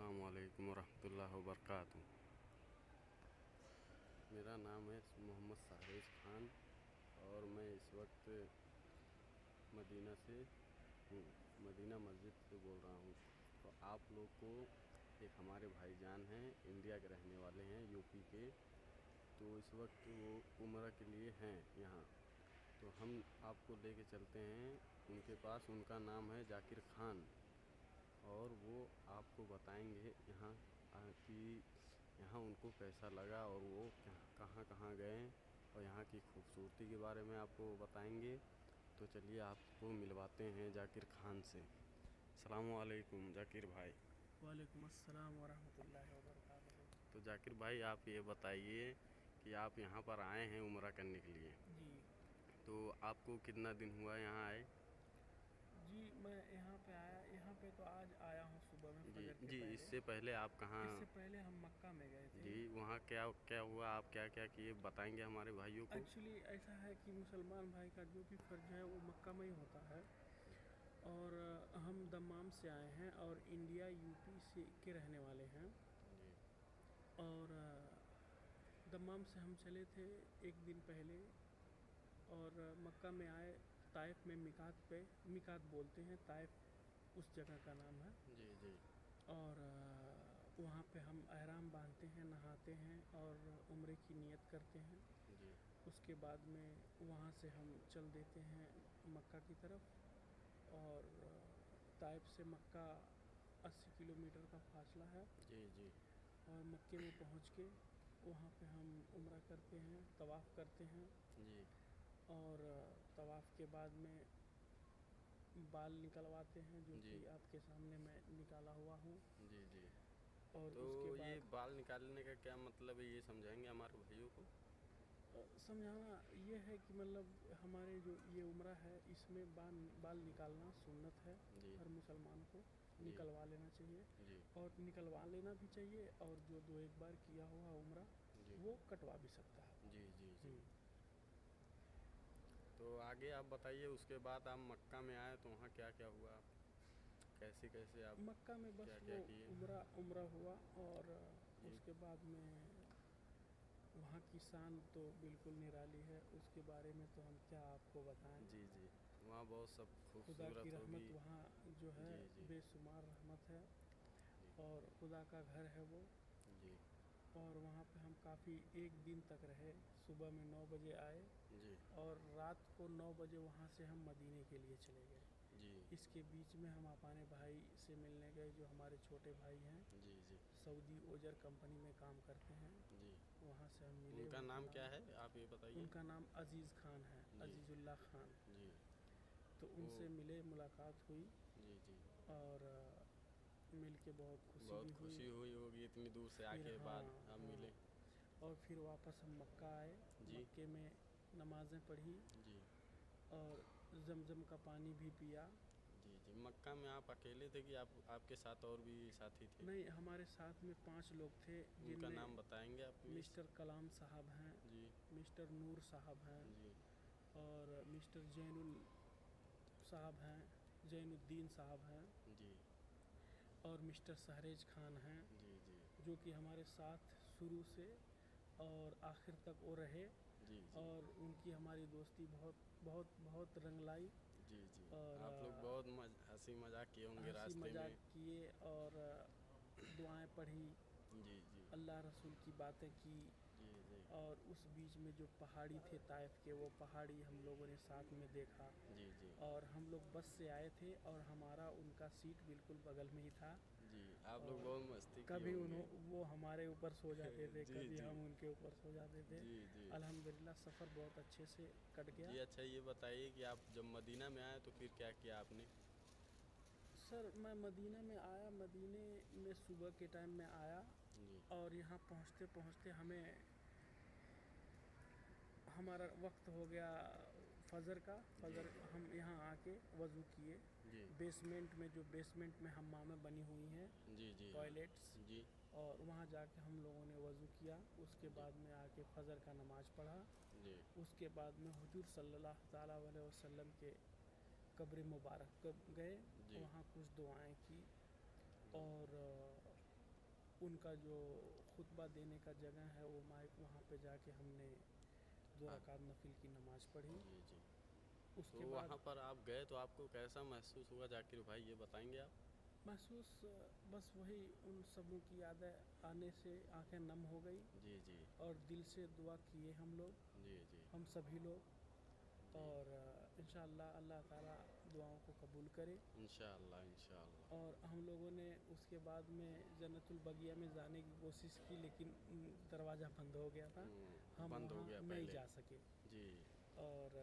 अस्सलाम वालेकुम वरहमतुल्लाहि वबरकातुहू। मेरा नाम है मोहम्मद साहिर खान और मैं इस वक्त मदीना से हूँ, मदीना मस्जिद से बोल रहा हूँ। तो आप लोग को एक हमारे भाईजान हैं, इंडिया के रहने वाले हैं, यूपी के। तो इस वक्त वो उम्रा के लिए हैं यहाँ। तो हम आपको लेके चलते हैं उनके पास। उनका नाम है जाकिर खान और वो आपको बताएंगे यहाँ कि यहाँ उनको कैसा लगा और वो कहाँ कहाँ गए और यहाँ की खूबसूरती के बारे में आपको बताएंगे। तो चलिए आपको मिलवाते हैं जाकिर खान से। अस्सलामु अलैकुम जाकिर भाई। वालेकुम अस्सलाम वरहमतुल्लाहि वबरकातुहू। तो जाकिर भाई आप ये बताइए कि आप यहाँ पर आए हैं उम्रा करने के लिए। जी तो आपको कितना दिन हुआ यहाँ आए? जी, मैं यहाँ पे आया, यहाँ पे तो आज आया हूँ सुबह में जी फजर के जी, पहले। इससे पहले आप कहाँ? इससे पहले हम मक्का में गए थे। जी, वहाँ क्या क्या हुआ, आप क्या क्या किए बताएंगे हमारे भाइयों को? एक्चुअली ऐसा है कि मुसलमान भाई का जो भी फ़र्ज है वो मक्का में ही होता है। और हम दम्माम से आए हैं और इंडिया यूपी से के रहने वाले हैं। जी और दम्माम से हम चले थे एक दिन पहले और मक्का में आए। ताइफ में मिकात बोलते हैं, ताइफ उस जगह का नाम है। जी जी और वहाँ पे हम एहराम बांधते हैं, नहाते हैं और उम्रे की नियत करते हैं। जी उसके बाद में वहाँ से हम चल देते हैं मक्का की तरफ। और ताइफ से मक्का 80 किलोमीटर का फासला है। जी जी और मक्के में पहुँच के वहाँ पे हम उम्रा करते हैं, तवाफ़ करते हैं। जी और तवाफ़ के बाद में बाल निकलवाते हैं, जो जी कि आपके सामने मैं निकाला हुआ हूँ। जी जी। और तो उसके ये बाद बाल निकालने का क्या मतलब है, ये समझाएंगे हमारे भाइयों को? समझाना ये है कि मतलब हमारे जो ये उम्रा है इसमें बाल निकालना सुन्नत है। जी हर मुसलमान को जी निकलवा लेना चाहिए। जी और निकलवा लेना भी चाहिए, और जो दो एक बार किया हुआ उम्रा जी वो कटवा भी सकता है। जी जी जी। हम्म। तो आगे आप बताइए, उसके बाद आप मक्का में आए तो वहाँ क्या क्या हुआ, कैसे कैसे आप मक्का में बस क्या वो क्या किए? उम्रा हुआ। और जी उसके बाद में वहाँ की शान तो बिल्कुल निराली है, उसके बारे में तो हम क्या आपको बताएं। जी जी, वहाँ बहुत सब खुदा की खूबसूरत होगी। रहमत वहाँ जो है जी जी बेशुमार रहमत है। जी और खुदा का घर है वो। जी और वहाँ पे हम काफ़ी एक दिन तक रहे। सुबह में 9 बजे आए जी और रात को 9 बजे वहाँ से हम मदीने के लिए चले गए। जी इसके बीच में हम अपने भाई से मिलने गए, जो हमारे छोटे भाई हैं, जी जी सऊदी ओजर कंपनी में काम करते हैं। जी। वहाँ से हम मिले। उनका नाम क्या है, आप ये बताइए? उनका नाम अज़ीज़ खान है, जी अज़ीज़ुल्लाह खान। जी। तो वो उनसे मिले, मुलाकात हुई। जी जी। और मिल के बहुत खुशी बहुत भी हुई। खुशी हुई होगी इतनी दूर से फिर आके हाँ, बाद आप हाँ। मिले। और फिर वापस हम मक्का आए। जी मक्के में नमाज़ें पढ़ी जी और ज़मज़म का पानी भी पिया। जी जी। मक्का में आप अकेले थे कि आप आपके साथ और भी साथी थे? नहीं, हमारे साथ में 5 लोग थे, उनका जिनमें नाम बताएंगे आप प्लीज़? मिस्टर कलाम साहब हैं, जी मिस्टर नूर साहब हैं, जी और मिस्टर जैनुल साहब हैं, जैनुद्दीन साहब हैं, जी और मिस्टर सहरेज खान हैं, जी जी जो कि हमारे साथ शुरू से और आखिर तक वो रहे। जी जी और उनकी हमारी दोस्ती बहुत बहुत बहुत रंग लाई। जी जी। और आप लोग बहुत हंसी मजाक किए होंगे हंसी रास्ते मजाक में। किए और दुआएं पढ़ी, जी जी अल्लाह रसूल की बातें की। जी जी और उस बीच में जो पहाड़ी थे ताइफ के, वो पहाड़ी हम लोगों ने साथ में देखा। जी जी और हम लोग बस से आए थे और हमारा उनका सीट बिल्कुल बगल में ही था। जी। आप लोग और बहुत मस्ती किए कभी होंगे। वो हमारे ऊपर सो जाते थे, जी कभी जी हम उनके ऊपर सो जाते थे। जी जी अल्हम्दुलिल्लाह सफ़र बहुत अच्छे से कट जी। गया। अच्छा ये बताइए कि आप जब मदीना में आए तो फिर क्या किया आपने? सर, मैं मदीना में आया, मदीने में सुबह के टाइम में आया। जी और यहाँ पहुँचते पहुँचते हमारा वक्त हो गया फ़जर का। जी फ़जर जी हम यहाँ आके वज़ू किए। जी बेसमेंट में हम्मामें बनी हुई हैं, जी जी। हाँ टॉयलेट्स। जी और वहाँ जाके हम लोगों ने वज़ू किया। उसके जी बाद में आके फ़जर का नमाज़ पढ़ा। जी उसके बाद में हुजूर सल्लल्लाहु ताला अलैहि वसल्लम के कब्र मुबारक गए, जी वहाँ कुछ दुआएं की। जी और उनका जो खुतबा देने का जगह है वो माइक, वहाँ पे जाके हमने 2 हाँ। रकात नफिल की नमाज़ पढ़ी। जी जी। उसके तो बाद वहाँ पर आप गए तो आपको कैसा महसूस हुआ जाकिर भाई, ये बताएंगे आप? महसूस बस वही उन सबों की यादें आने से आंखें नम हो गई, जी जी। और दिल से दुआ किए हम लोग, जी जी। हम सभी लोग। जी। और इंशाअल्लाह अल्लाह ताला दुआओं को कबूल करे। इंशाअल्लाह इंशाअल्लाह। और हम लोगों ने उसके बाद में जन्नतुल बगिया में जाने की कोशिश की, लेकिन दरवाज़ा बंद हो गया था, हम बंद हो वहाँ गया नहीं पहले। जा सके। जी और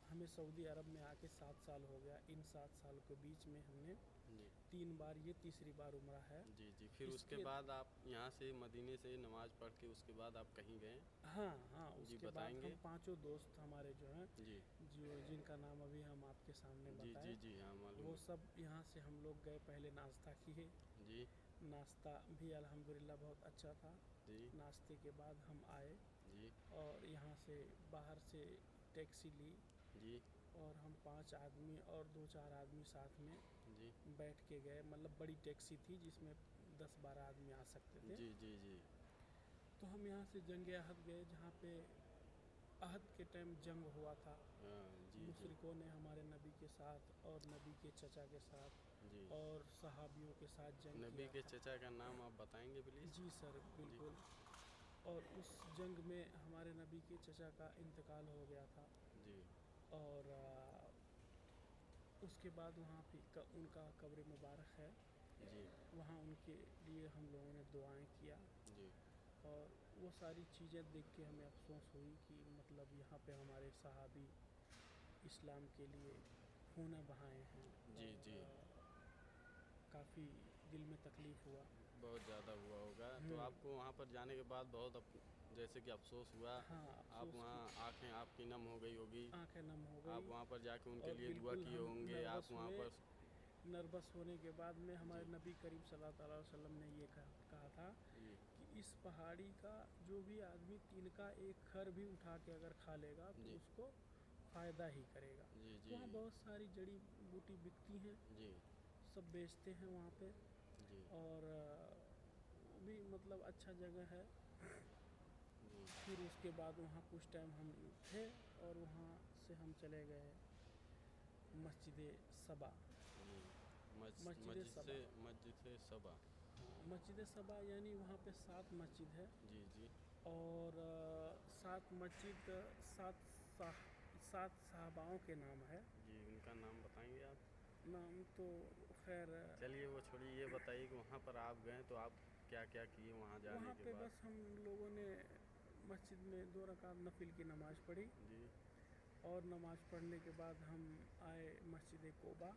हमें सऊदी अरब में आके 7 साल हो गया। इन 7 साल के बीच में हमने जी 3 बार, ये तीसरी बार उम्रा है। जी। जी फिर उसके इसके बाद आप यहाँ से मदीने से नमाज़ पढ़ के उसके बाद आप कहीं गए? हाँ हाँ, जी उसके बाद बताएंगे। हम पांचों दोस्त हमारे जो हैं, जी जो जिनका नाम अभी हम आपके सामने जी। बताएं, जी जी हाँ मालूम वो है। सब यहाँ से हम लोग गए। पहले नाश्ता किए, जी नाश्ता भी अल्हम्दुलिल्लाह बहुत अच्छा था। जी नाश्ते के बाद हम आए जी और यहाँ से बाहर से टैक्सी ली, जी और हम 5 आदमी और 2-4 आदमी साथ में जी बैठ के गए। मतलब बड़ी टैक्सी थी जिसमें 10-12 आदमी आ सकते थे। जी जी जी। तो हम यहाँ से जंग अहद गए, जहाँ पे अहद के टाइम जंग हुआ था। हाँ जी जी मुशरिकों ने हमारे नबी के साथ और नबी के चचा के साथ जी। और सहाबियों के साथ जंग नबी किया के था। चचा का नाम आप बताएंगे प्लीज़? जी सर, जी बिल्कुल। और उस जंग में हमारे नबी के चचा का इंतकाल हो गया था। जी और उसके बाद वहाँ पे उनका कब्र मुबारक है, जी वहाँ उनके लिए हम लोगों ने दुआएं किया। जी और वो सारी चीज़ें देख के हमें अफसोस हुई कि मतलब यहाँ पे हमारे सहाबी इस्लाम के लिए खून बहाए हैं। जी और जी। काफ़ी दिल में तकलीफ़ हुआ। बहुत ज़्यादा हुआ होगा तो आपको वहाँ पर जाने के बाद बहुत जैसे कि अफसोस हुआ। हाँ, आप अफसोस वहाँ की आंखें आपकी नम हो गई होगी। आंखें नम हो आप गई। वहाँ पर जाके उनके और लिए दुआ बिल्कुल किए हम होंगे आप नर्वस वहाँ हुए। पर। नर्वस होने के बाद में हमारे जी नबी करीम सल्लल्लाहु अलैहि वसल्लम ने ये कहा था जी कि इस पहाड़ी का जो भी आदमी तिनका एक खर भी उठा के अगर खा लेगा तो जी उसको फ़ायदा ही करेगा। जी तो जी वहाँ बहुत सारी जड़ी बूटी बिकती हैं, जी सब बेचते हैं वहाँ पे। जी और वो भी मतलब अच्छा जगह है। जी फिर उसके बाद वहाँ कुछ टाइम हम थे, और वहाँ से हम चले गए मस्जिद सबा। जी। मस्जिद सबा, मस्जिद से सबा। हाँ, मस्जिद सबा यानी वहाँ पे 7 मस्जिद है। जी जी और 7 मस्जिद, 7 7 साहबाओं के नाम है। जी। उनका नाम बताएंगे आप? नाम तो खैर, चलिए वो छोड़िए, ये बताइए कि वहाँ पर आप गए तो आप क्या क्या किए वहाँ जाने वहाँ के पे बाद? बस हम लोगों ने मस्जिद में 2 रकात नफिल की नमाज़ पढ़ी। जी और नमाज़ पढ़ने के बाद हम आए मस्जिद कोबा,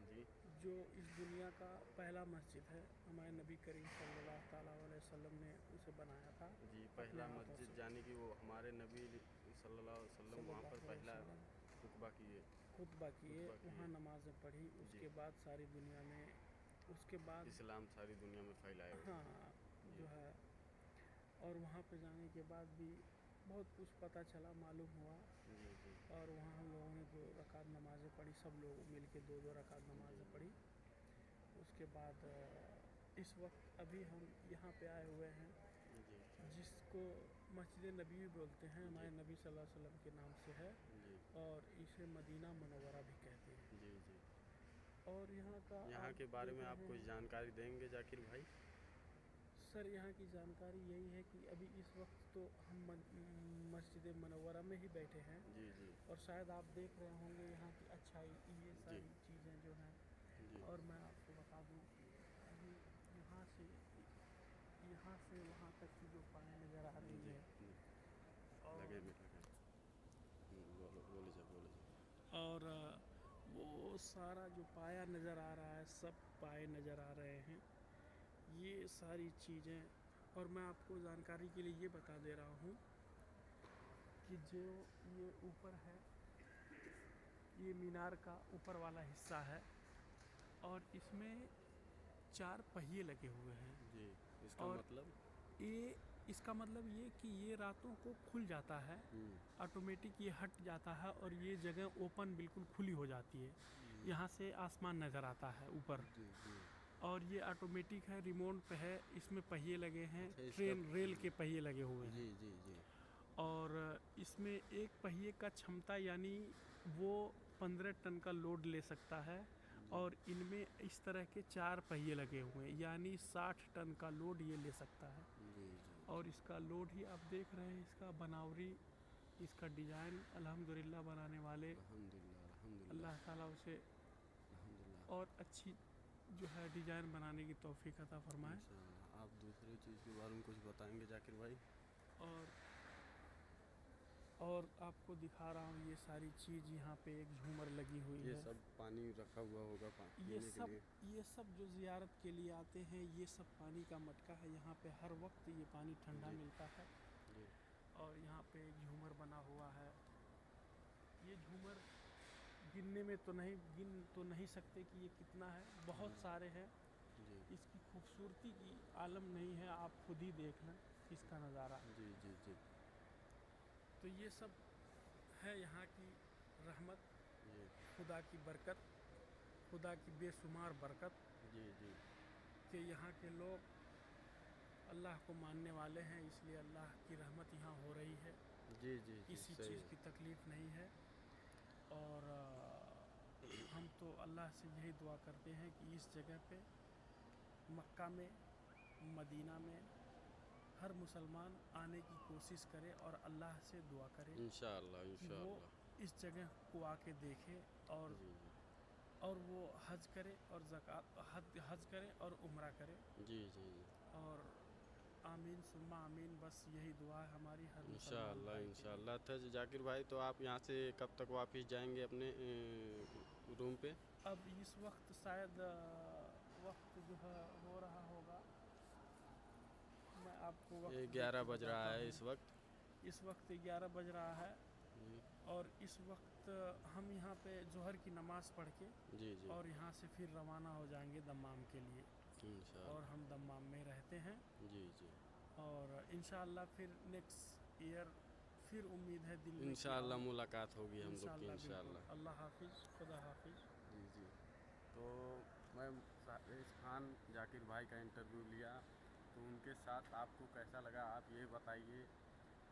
जी जो इस दुनिया का पहला मस्जिद है। हमारे नबी करीम सल्लल्लाहु ताला अलैहि वसल्लम ने उसे बनाया था जी। अपने पहला हाथों मस्जिद से, जाने की वो हमारे नबी सल्लल्लाहु अलैहि वसल्लम वहाँ पर सल्लल्लाहु अलैहि पहला वसल्लम खुतबा किए। खुतबा किए, खुतबा किए। वहाँ नमाज़ें पढ़ी। जी। उसके बाद सारी दुनिया में, उसके बाद इस्लाम सारी दुनिया में फैलाए वो। हाँ जी जो है, और वहाँ पे जाने के बाद भी बहुत कुछ पता चला, मालूम हुआ। जी जी और वहाँ हम लोगों ने 2 रकात नमाज़ें पढ़ी, सब लोग मिल के 2-2 रकात जी नमाज़ें जी पढ़ी। उसके बाद इस वक्त अभी हम यहाँ पे आए हुए हैं, जी जिसको मस्जिद नबी भी बोलते हैं, जी हमारे नबी सल्लल्लाहु अलैहि वसल्लम के नाम से है। जी और इसे मदीना मुनव्वरा भी कहते हैं। जी जी। और यहाँ का यहाँ आप के बारे देख में आप रहे कुछ हैं जानकारी देंगे जाकिर भाई? सर, यहाँ की जानकारी यही है कि अभी इस वक्त तो हम मस्जिद मुनव्वरा में ही बैठे हैं। जी जी और शायद आप देख रहे होंगे यहाँ की अच्छाई, ये जी सारी चीज़ें जो हैं। जी और मैं आपको बता दूँ कि अभी यहाँ से वहाँ तक की जो पानी नज़र आ रही जी है, जी। लगे और में लगे। बोलो बोले जा बोले जा। और वो सारा जो पाया नज़र आ रहा है, सब पाए नज़र आ रहे हैं, ये सारी चीज़ें। और मैं आपको जानकारी के लिए ये बता दे रहा हूँ कि जो ये ऊपर है, ये मीनार का ऊपर वाला हिस्सा है, और इसमें 4 पहिए लगे हुए हैं। जी इसका और मतलब? ये, इसका मतलब ये कि ये रातों को खुल जाता है, ऑटोमेटिक ये हट जाता है, और ये जगह ओपन बिल्कुल खुली हो जाती है। जी यहाँ से आसमान नज़र आता है ऊपर। जी जी और ये ऑटोमेटिक है, रिमोट पे है, इसमें पहिए लगे हैं, अच्छा, इसका ट्रेन रेल के पहिए लगे हुए हैं। जी जी जी। और इसमें एक पहिए का क्षमता यानी वो 15 टन का लोड ले सकता है। जी और इनमें इस तरह के 4 पहिए लगे हुए हैं, यानी 60 टन का लोड ये ले सकता है। जी जी। और इसका लोड ही आप देख रहे हैं, इसका बनावरी, इसका डिज़ाइन अल्हम्दुलिल्लाह बनाने वाले अल्हम्दुलिल्लाह अल्हम्दुलिल्लाह अल्लाह ताला उसे अल्हम्दुलिल्लाह। और अच्छी जो है डिज़ाइन बनाने की तौफीक अता फरमाए। इंशाअल्लाह। आप दूसरी चीज़ के बारे में कुछ बताएंगे जाकिर भाई? और और आपको दिखा रहा हूँ ये सारी चीज़, यहाँ पे एक झूमर लगी हुई ये है। सब पानी रखा हुआ होगा ये पीने के सब लिए? ये सब जो ज़ियारत के लिए आते हैं, ये सब पानी का मटका है। यहाँ पे हर वक्त ये पानी ठंडा जी मिलता है। जी और यहाँ पे एक झूमर बना हुआ है। ये झूमर गिनने में तो नहीं सकते कि ये कितना है, बहुत सारे हैं। जी इसकी खूबसूरती की आलम नहीं है, आप खुद ही देख लें इसका नज़ारा। जी जी जी तो ये सब है यहाँ की रहमत, जी खुदा की बरकत, खुदा की बेशुमार बरकत जी जी कि यहाँ के लोग अल्लाह को मानने वाले हैं, इसलिए अल्लाह की रहमत यहाँ हो रही है। जी जी जी। किसी सही चीज़ है। की तकलीफ़ नहीं है। और हम तो अल्लाह से यही दुआ करते हैं कि इस जगह पे, मक्का में, मदीना में, हर मुसलमान आने की कोशिश करे और अल्लाह से दुआ करे इंशाअल्लाह कि वो इंशाअल्लाह। इस जगह को आके देखे और जी जी वो हज करे और ज़कात हज करे और उम्रा करे। जी जी जी। और आमीन सुम्मा आमीन, बस यही दुआ है हमारी हर मुसलमान इंशाअल्लाह भाई के लिए। इंशाअल्लाह। था जाकिर भाई, तो आप यहाँ से कब तक वापस जाएंगे अपने रूम पे? अब इस वक्त शायद वक्त जो है हो रहा होगा, मैं आपको वक्त देख 11 के बज रहा बताता है हूँ। इस वक्त। इस वक्त 11 बज रहा है। जी और इस वक्त हम यहाँ पे जोहर की नमाज़ पढ़ के जी जी। और यहाँ से फिर रवाना हो जाएंगे दम्माम के लिए। और इंशाअल्लाह। हम दम्माम में रहते हैं। जी जी। और इंशाअल्लाह फिर नेक्स्ट ईयर फिर उम्मीद है दिल में कि इंशाअल्लाह आऊँ। मुलाकात होगी हम लोग की इंशाअल्लाह बिल्कुल। इंशाअल्लाह। अल्लाह हाफिज़, खुदा हाफिज़। जी जी। तो मैं साहिर खान जाकिर भाई का इंटरव्यू लिया, तो उनके साथ आपको कैसा लगा आप ये बताइए।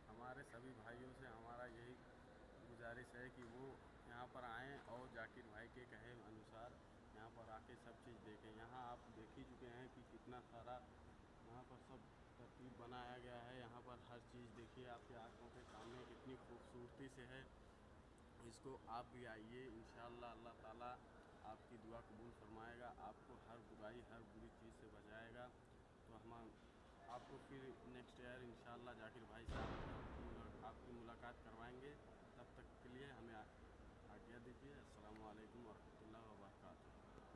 हमारे सभी भाइयों से हमारा यही गुजारिश है कि वो यहाँ पर आएँ और जाकिर भाई के कहे अनुसार यहाँ पर आके सब चीज़ देखें। यहाँ आप देख ही चुके हैं कि कितना सारा यहाँ पर सब तरतीब बनाया गया है। यहाँ पर हर चीज़ देखिए आपके आँखों के सामने कितनी खूबसूरती से है। इसको आप भी आइए, इंशाअल्लाह अल्लाह ताला आपकी दुआ कबूल फरमाएगा, आपको हर बुराई हर बुरी चीज़ से बचाएगा। तो हम आपको फिर नेक्स्ट ईयर इंशाअल्लाह जाकिर भाई साहब